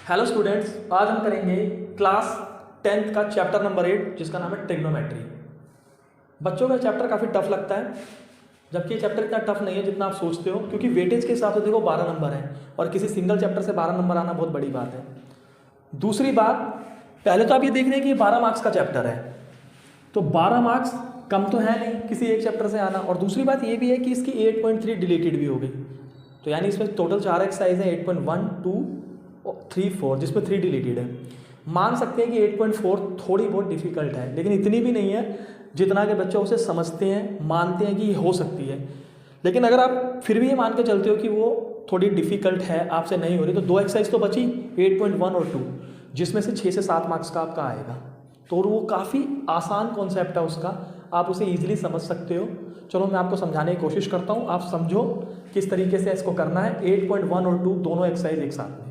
Hello students, आज हम करेंगे क्लास 10th का चैप्टर नंबर 8 जिसका नाम है ट्रिग्नोमेट्री। बच्चों का चैप्टर काफ़ी टफ लगता है, जबकि ये चैप्टर इतना टफ नहीं है जितना आप सोचते हो, क्योंकि वेटेज के हिसाब से देखो 12 नंबर हैं और किसी सिंगल चैप्टर से 12 नंबर आना बहुत बड़ी बात है। दूसरी बात, पहले तो आप ये देख रहे हैं कि ये 12 मार्क्स का चैप्टर है, तो 12 मार्क्स कम तो है नहीं किसी एक चैप्टर से आना। और दूसरी बात ये भी है कि इसकी 8.3 डिलीटेड भी हो गई, तो यानी इसमें टोटल 4 एक्सरसाइज है, 8.1, 2, 3, 4, जिसमें 3 डिलीटेड है। मान सकते हैं कि 8.4 थोड़ी बहुत डिफिकल्ट है, लेकिन इतनी भी नहीं है जितना कि बच्चे उसे समझते हैं, मानते हैं कि ये हो सकती है। लेकिन अगर आप फिर भी ये मान के चलते हो कि वो थोड़ी डिफिकल्ट है, आपसे नहीं हो रही, तो 2 एक्सरसाइज तो बची 8.1 और 2, जिसमें से 6 से 7 मार्क्स का आपका आएगा। तो वो काफ़ी आसान कॉन्सेप्ट है उसका, आप उसे ईजिली समझ सकते हो। चलो मैं आपको समझाने की कोशिश करता हूँ, आप समझो किस तरीके से इसको करना है। 8.1 और 2 दोनों एक्सरसाइज एक साथ में।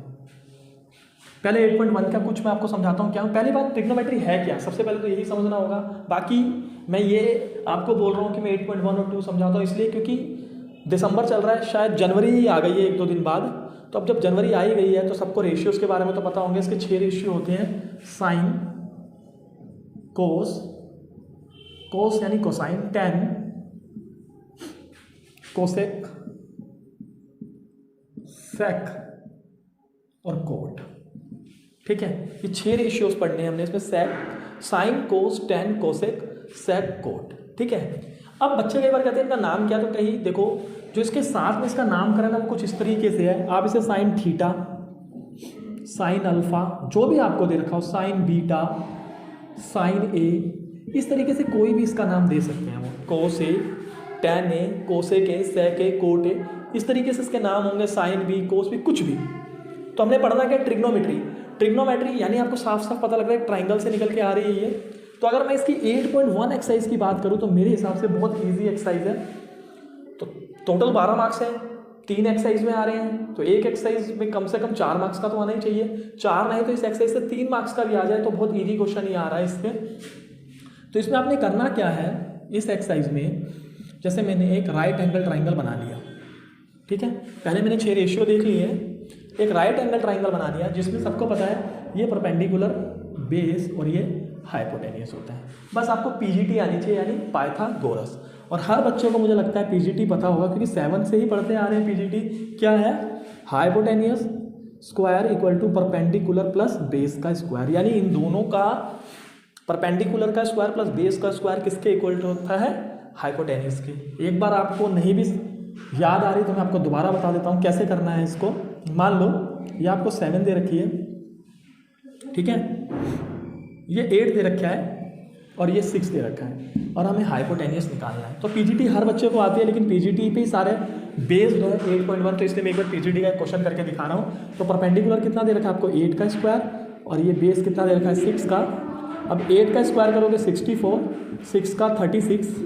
पहले 8.1 का कुछ मैं आपको समझाता हूँ क्या। पहली बात, ट्रिग्नोमेट्री है क्या, सबसे पहले तो यही समझना होगा। बाकी मैं ये आपको बोल रहा हूँ कि मैं 8.1 और 2 समझाता हूँ इसलिए क्योंकि दिसंबर चल रहा है, शायद जनवरी ही आ गई है 1-2 दिन बाद। तो अब जब जनवरी आ ही गई है तो सबको रेशियोज़ के बारे में तो पता होंगे। इसके 6 रेशियो होते हैं, साइन, कोस, कोस यानी कोसाइन, टेन, कोसेक, सेक और कोट। ठीक है, ये 6 रेशियोज पढ़ने हैं हमने इसमें, सेक, साइन, कोस, टेन, कोसेक, सेक, कोट। ठीक है। अब बच्चे कई बार कहते हैं इनका नाम क्या, तो कहीं देखो जो इसके साथ में इसका नाम करें ना वो कुछ इस तरीके से है। आप इसे साइन थीटा, साइन अल्फा, जो भी आपको दे रखा हो, साइन बीटा, साइन ए, इस तरीके से कोई भी इसका नाम दे सकते हैं। वो cos A, tan A, cosec A, sec A, cot A, इस तरीके से इसके नाम होंगे, साइन बी, कोस बी, कुछ भी। तो हमने पढ़ना क्या, ट्रिग्नोमेट्री। ट्रिग्नोमेट्री यानी आपको साफ साफ पता लग रहा है ट्राइंगल से निकल के आ रही है ये। तो अगर मैं इसकी 8.1 एक्सरसाइज की बात करूं तो मेरे हिसाब से बहुत इजी एक्सरसाइज है। तो टोटल 12 मार्क्स है, 3 एक्सरसाइज में आ रहे हैं, तो एक एक्सरसाइज में कम से कम 4 मार्क्स का तो आना ही चाहिए। 4 नहीं तो इस एक्सरसाइज से 3 मार्क्स का भी आ जाए तो बहुत ईजी क्वेश्चन ही आ रहा है इसमें। तो इसमें आपने करना क्या है, इस एक्सरसाइज में जैसे मैंने एक राइट एंगल ट्राइंगल बना लिया। ठीक है, पहले मैंने 6 रेशियो देख लिए हैं, एक राइट एंगल ट्राइंगल बना दिया जिसमें सबको पता है ये परपेंडिकुलर, बेस और ये हाइपोटेनियस होता है। बस आपको पीजीटी आनी चाहिए, यानी पाइथागोरस। और हर बच्चे को मुझे लगता है पीजीटी पता होगा क्योंकि 7 से ही पढ़ते आ रहे हैं। पीजीटी क्या है, hypotenuse square equal to perpendicular plus base का स्क्वायर, यानी इन दोनों का, परपेंडिकुलर का स्क्वायर प्लस बेस का स्क्वायर किसके इक्वल टू होता है, हाइपोटेनियस के। एक बार आपको नहीं भी याद आ रही तो मैं आपको दोबारा बता देता हूँ कैसे करना है इसको। मान लो ये आपको 7 दे रखी है, ठीक है, ये 8 दे रखा है और ये 6 दे रखा है, और हमें हाइपोटेनियस निकालना है। तो पीजीटी हर बच्चे को आती है, लेकिन पीजीटी पे ही सारे बेस्ड है 8.1, तो इसलिए मैं एक बार पीजीटी का क्वेश्चन करके दिखा रहा हूँ। तो परपेंडिकुलर कितना दे रखा है आपको, 8 का स्क्वायर, और ये बेस कितना दे रखा है, 6 का। अब 8 का स्क्वायर करोगे 64, 6 का 36,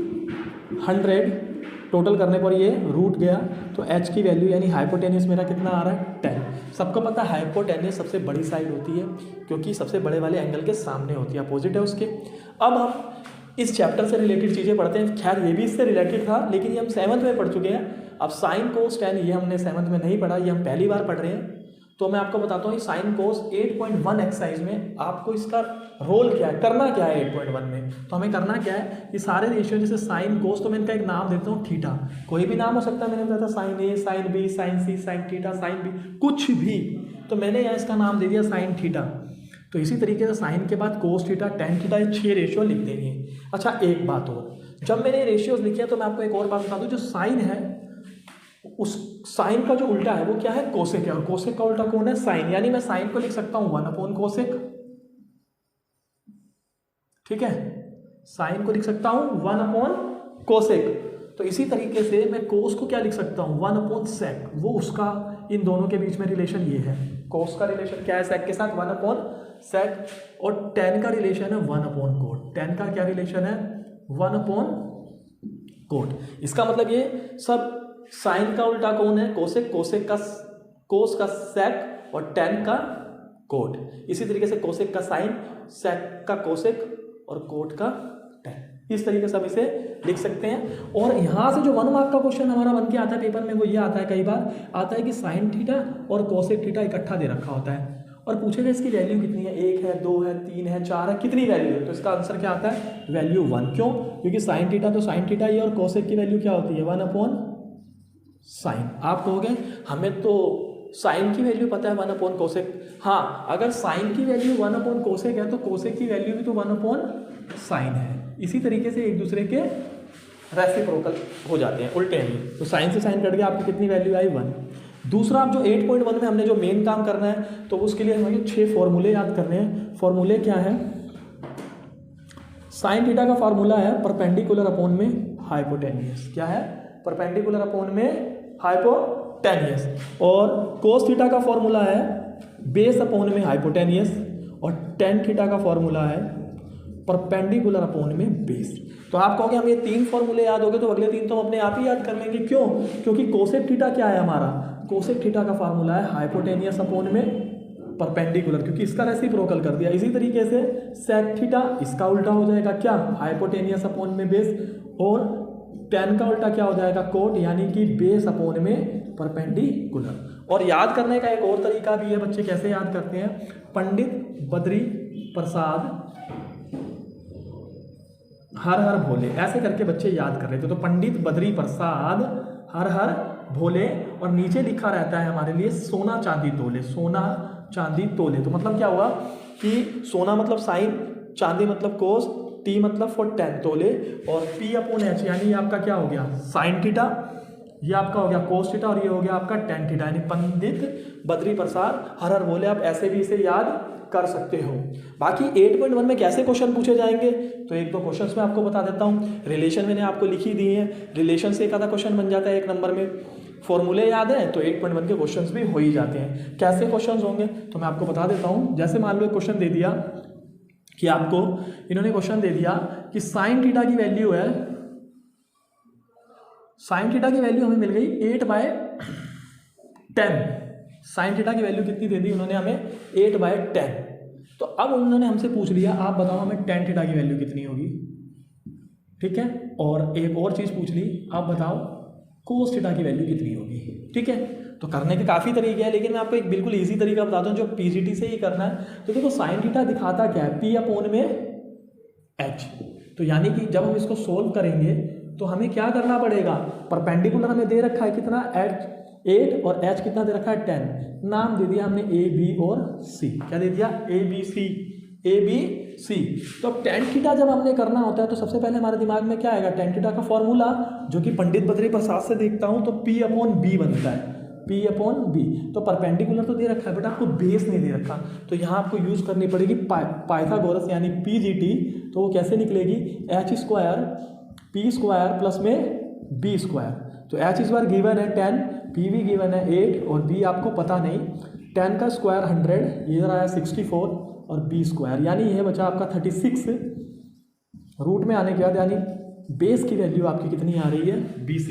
100, टोटल करने पर ये रूट गया, तो h की वैल्यू यानी हाइपोटेनियस मेरा कितना आ रहा है, 10। सबको पता है हाइपोटेनियस सबसे बड़ी साइड होती है क्योंकि सबसे बड़े वाले एंगल के सामने होती है, अपोजिट है उसके। अब हम इस चैप्टर से रिलेटेड चीज़ें पढ़ते हैं। खैर ये भी इससे रिलेटेड था, लेकिन ये हम 7th में पढ़ चुके हैं। अब साइन कोस टेन ये हमने 7th में नहीं पढ़ा, ये हम पहली बार पढ़ रहे हैं। तो मैं आपको बताता हूँ साइन कोस 8.1 एक्सरसाइज में आपको इसका रोल क्या है, करना क्या है 8.1 में। तो हमें करना क्या है, ये सारे रेशियो जैसे साइन कोस, तो मैं इनका एक नाम देता हूँ थीटा, कोई भी नाम हो सकता है। मैंने बताया था साइन ए, साइन बी, साइन सी, साइन थीटा, साइन बी, कुछ भी। तो मैंने यहाँ इसका नाम दे दिया साइन थीटा। तो इसी तरीके से साइन के बाद कोस थीटा, टेन थीटा, ये 6 रेशियो लिख देंगे। अच्छा एक बात और, जब मैंने रेशियोज लिखे तो मैं आपको एक और बात बता दूँ, जो साइन है उस साइन का जो उल्टा है वो क्या है, कोसेक है, और कोसेक का उल्टा कौन है, साइन। यानी मैं साइन को लिख सकता हूँ 1 अपॉन कोसेक। ठीक है, साइन को लिख सकता हूँ 1 अपॉन कोसेक। तो इसी तरीके से मैं कोस को क्या लिख सकता हूँ, 1 अपॉन सेक। वो उसका, इन दोनों के बीच में रिलेशन ये है, कोस का रिलेशन क्या है सेक के साथ, 1 अपॉन सेक। और टेन का रिलेशन है 1 अपॉन कोट। टेन का क्या रिलेशन है, 1 अपॉन कोट। इसका मतलब ये सब साइन का उल्टा कौन है, कोसेक, कोसेक का कोस का सेक और टेन का कोट। इसी तरीके से कोसेक का साइन, सेक का कोसेक और कोट का टेन। इस तरीके से हम इसे लिख सकते हैं। और यहाँ से जो 1 मार्क का क्वेश्चन हमारा बन के आता है पेपर में, वो ये आता है, कई बार आता है कि साइन थीटा और कोसेक थीटा इकट्ठा दे रखा होता है, और पूछेगा इसकी वैल्यू कितनी है, 1 है, 2 है, 3 है, 4 है, कितनी वैल्यू है, तो इसका आंसर क्या आता है, वैल्यू 1। क्यों? क्योंकि साइन थीटा तो साइन थीटा ही है और कोसेक की वैल्यू क्या होती है, 1/sin। आप कहोगे हमें तो साइन की वैल्यू पता है 1/कोसेक। हाँ, अगर साइन की वैल्यू 1/कोसेक है तो कोसेक की वैल्यू भी तो 1/sin है। इसी तरीके से एक दूसरे के रेसिप्रोकल हो जाते हैं, उल्टे हैं। तो साइन से साइन कट गया, आपकी कितनी वैल्यू आई, 1। दूसरा, आप जो 8.1 में हमने जो मेन काम करना है तो उसके लिए हमें 6 फॉर्मूले याद करने हैं। फॉर्मूले क्या है, साइन थीटा का फॉर्मूला है परपेंडिकुलर अपॉन में हाइपोटेनियस। क्या है, परपेंडिकुलर अपॉन में हाइपोटेनियस। और कोस थीटा का फॉर्मूला है बेस अपॉन में हाइपोटेनियस। और टेन थीटा का फॉर्मूला है परपेंडिकुलर अपॉन में बेस। तो आप कहोगे हम ये 3 फॉर्मूले याद हो गए तो अगले 3 तो हम अपने आप ही याद कर लेंगे। क्यों? क्योंकि कोसेक थीटा क्या है हमारा, कोसेक थीटा का फॉर्मूला है हाइपोटेनियस अपॉन में परपेंडिकुलर, क्योंकि इसका रेसिप्रोकल कर दिया। इसी तरीके से सेक थीटा इसका उल्टा हो जाएगा क्या, हाइपोटेनियस अपॉन में बेस। और टेन का उल्टा क्या हो जाएगा, कोट, यानी कि बेस अपॉन में परपेंडिकुलर। और याद करने का एक और तरीका भी है बच्चे, कैसे याद करते हैं, पंडित बद्री प्रसाद हर हर भोले, ऐसे करके बच्चे याद कर रहे थे। तो पंडित बद्री प्रसाद हर हर भोले, और नीचे लिखा रहता है हमारे लिए सोना चांदी तोले, सोना चांदी तोले। तो मतलब क्या हुआ कि सोना मतलब साइन, चांदी मतलब कोस, टी मतलब फॉर 10 तोले, और पी अपॉन एच यानी आपका क्या हो गया, साइन थीटा, ये आपका हो गया कोस थीटा, और ये हो गया आपका टेन थीटा, यानी पंडित बद्री प्रसाद हर हर भोले। आप ऐसे भी इसे याद कर सकते हो। बाकी 8.1 में कैसे क्वेश्चन पूछे जाएंगे, तो 1-2 क्वेश्चंस मैं आपको बता देता हूँ। रिलेशन मैंने आपको लिखी दी है, रिलेशन से एक आधा क्वेश्चन बन जाता है 1 नंबर में। फॉर्मूले याद है तो 8.1 के क्वेश्चंस भी हो ही जाते हैं। कैसे क्वेश्चंस होंगे तो मैं आपको बता देता हूँ। जैसे मान लो एक क्वेश्चन दे दिया कि आपको, इन्होंने क्वेश्चन दे दिया कि साइन थीटा की वैल्यू है, साइन थीटा की वैल्यू हमें मिल गई 8/10। साइन थीटा की वैल्यू कितनी दे दी उन्होंने हमें, 8/10। तो अब उन्होंने हमसे पूछ लिया आप बताओ हमें टेन थीटा की वैल्यू कितनी होगी, ठीक है। और एक और चीज़ पूछ ली, आप बताओ कोस थीटा की वैल्यू कितनी होगी, ठीक है। तो करने के काफ़ी तरीके हैं, लेकिन मैं आपको एक बिल्कुल ईजी तरीका बताता हूँ जो पीजीटी से ही करना है। तो देखो साइन थीटा दिखाता क्या है, पी अपॉन में एच। तो यानी कि जब हम इसको सोल्व करेंगे तो हमें क्या करना पड़ेगा, परपेंडिकुलर हमें दे रखा है कितना, एच 8, और एच कितना दे रखा है 10। नाम दे दिया हमने ए बी और सी। क्या दे दिया, A B C, A B C. तो अब टेन थीटा जब हमने करना होता है तो सबसे पहले हमारे दिमाग में क्या आएगा, टेन थीटा का फॉर्मूला जो कि पंडित बद्री प्रसाद से देखता हूँ, तो पी अपॉन बी बनता है, पी अपॉन बी। तो परपेंडिकुलर तो दे रखा है बट आपको बेस नहीं दे रखा, तो यहाँ आपको यूज़ करनी पड़ेगी पाइथागोरस यानी पीजीटी। तो वो कैसे निकलेगी, H square P square plus में बी स्क्वायर। तो एच स्क्वायर गिवन है 10, पी भी गिवन है 8, और बी आपको पता नहीं। 10 का स्क्वायर 100, ये आया 64, और बी स्क्वायर यानी यह बचा आपका 36। रूट में आने के बाद यानी बेस की वैल्यू आपकी कितनी आ रही है, BC,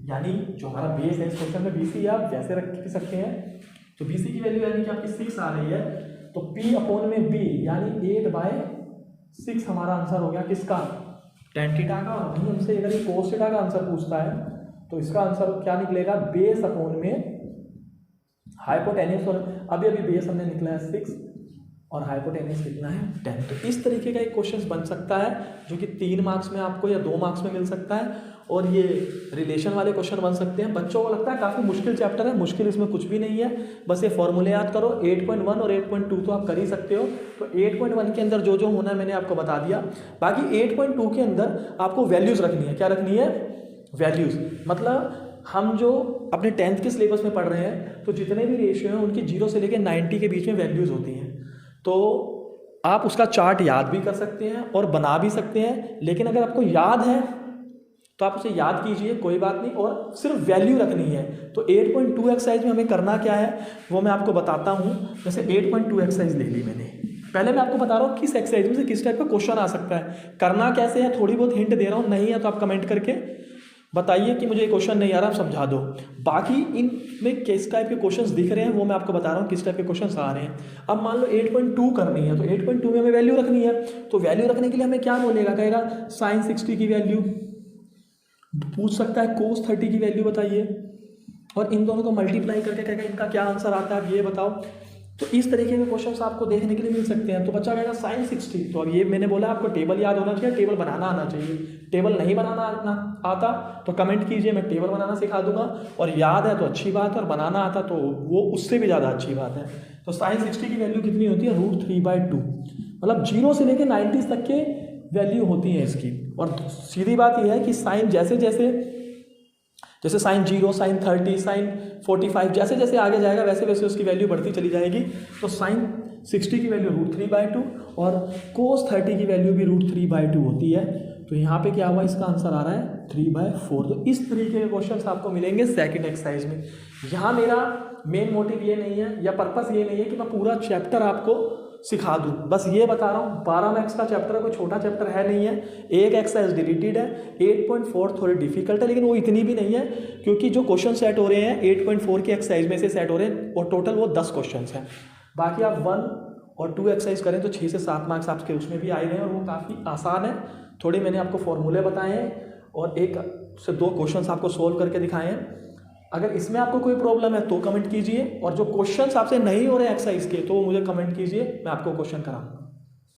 यानी जो हमारा बेस है इस क्वेश्चन में BC आप वैसे रख भी सकते हैं। तो BC की वैल्यू यानी कि आपकी 6 आ रही है। तो P अपॉन में B यानी 8/6 हमारा आंसर हो गया किसका, टेन थीटा का। और वहीं हमसे अगर ये कोस थीटा का आंसर पूछता है तो इसका आंसर क्या निकलेगा, बेस अपॉन में हाइपोटेनियस। और अभी बेस हमने निकला है 6 और हाइपोटेनियस कितना है 10। तो इस तरीके का एक क्वेश्चन बन सकता है जो कि 3 मार्क्स में आपको या 2 मार्क्स में मिल सकता है। और ये रिलेशन वाले क्वेश्चन बन सकते हैं। बच्चों को लगता है काफ़ी मुश्किल चैप्टर है, मुश्किल इसमें कुछ भी नहीं है, बस ये फॉर्मूले याद करो। 8.1 और 8.2 तो आप कर ही सकते हो। तो 8.1 के अंदर जो जो होना है मैंने आपको बता दिया। बाकी 8.2 के अंदर आपको वैल्यूज़ रखनी है। क्या रखनी है, वैल्यूज़। मतलब हम जो अपने 10th के सिलेबस में पढ़ रहे हैं तो जितने भी रेशियो हैं उनकी 0 से लेकर 90 के बीच में वैल्यूज़ होती हैं। तो आप उसका चार्ट याद भी कर सकते हैं और बना भी सकते हैं, लेकिन अगर आपको याद है तो आप उसे याद कीजिए, कोई बात नहीं, और सिर्फ वैल्यू रखनी है। तो 8.2 एक्सरसाइज में हमें करना क्या है वो मैं आपको बताता हूँ। जैसे 8.2 एक्सरसाइज ले ली मैंने, पहले मैं आपको बता रहा हूँ किस एक्सरसाइज में से किस टाइप का क्वेश्चन आ सकता है, करना कैसे है, थोड़ी बहुत हिंट दे रहा हूँ। नहीं है तो आप कमेंट करके बताइए कि मुझे क्वेश्चन नहीं आ रहा, आप समझा दो। बाकी इनमें किस टाइप के क्वेश्चंस दिख रहे हैं वो मैं आपको बता रहा हूँ किस टाइप के क्वेश्चंस आ रहे हैं। अब मान लो 8.2 करनी है तो 8.2 में हमें वैल्यू रखनी है। तो वैल्यू रखने के लिए हमें क्या बोलेगा, कहेगा साइन 60 की वैल्यू पूछ सकता है, कोस 30 की वैल्यू बताइए, और इन दोनों को मल्टीप्लाई करके कहेगा इनका क्या आंसर आता है, अब ये बताओ। तो इस तरीके के क्वेश्चंस आपको देखने के लिए मिल सकते हैं। तो बच्चा कहेगा साइन 60, तो अब ये मैंने बोला आपको टेबल याद होना चाहिए, टेबल बनाना आना चाहिए। टेबल नहीं बनाना आता तो कमेंट कीजिए, मैं टेबल बनाना सिखा दूंगा, और याद है तो अच्छी बात है, और बनाना आता तो वो उससे भी ज़्यादा अच्छी बात है। तो साइन 60 की वैल्यू कितनी होती है, √3/2, मतलब 0 से लेकर 90 तक के वैल्यू होती है इसकी। और सीधी बात यह है कि साइन जैसे साइन 0, साइन 30, साइन 45, जैसे जैसे आगे जाएगा वैसे वैसे उसकी वैल्यू बढ़ती चली जाएगी। तो साइन 60 की वैल्यू √3/2 और कोस 30 की वैल्यू भी √3/2 होती है। तो यहाँ पे क्या हुआ, इसका आंसर आ रहा है 3/4। तो इस तरीके के क्वेश्चंस आपको मिलेंगे सेकंड एक्सरसाइज में। यहाँ मेरा मेन मोटिव ये नहीं है या पर्पस ये नहीं है कि मैं पूरा चैप्टर आपको सिखा दूँ, बस ये बता रहा हूँ 12 मैथ्स का चैप्टर है, कोई छोटा चैप्टर है नहीं है। एक एक्सरसाइज डिलीटेड है, 8.4 थोड़ी डिफिकल्ट है, लेकिन वो इतनी भी नहीं है, क्योंकि जो क्वेश्चन सेट हो रहे हैं 8.4 की एक्सरसाइज में से सेट हो रहे हैं, और टोटल वो 10 क्वेश्चन हैं। बाकी आप 1 और 2 एक्सरसाइज करें तो 6 से 7 मार्क्स आपके उसमें भी आए हैं, और वो काफ़ी आसान है। थोड़ी मैंने आपको फॉर्मूले बताए हैं और 1 से 2 क्वेश्चन आपको सोल्व करके दिखाए हैं। अगर इसमें आपको कोई प्रॉब्लम है तो कमेंट कीजिए, और जो क्वेश्चंस आपसे नहीं हो रहे एक्सरसाइज के तो मुझे कमेंट कीजिए, मैं आपको क्वेश्चन कराऊंगा।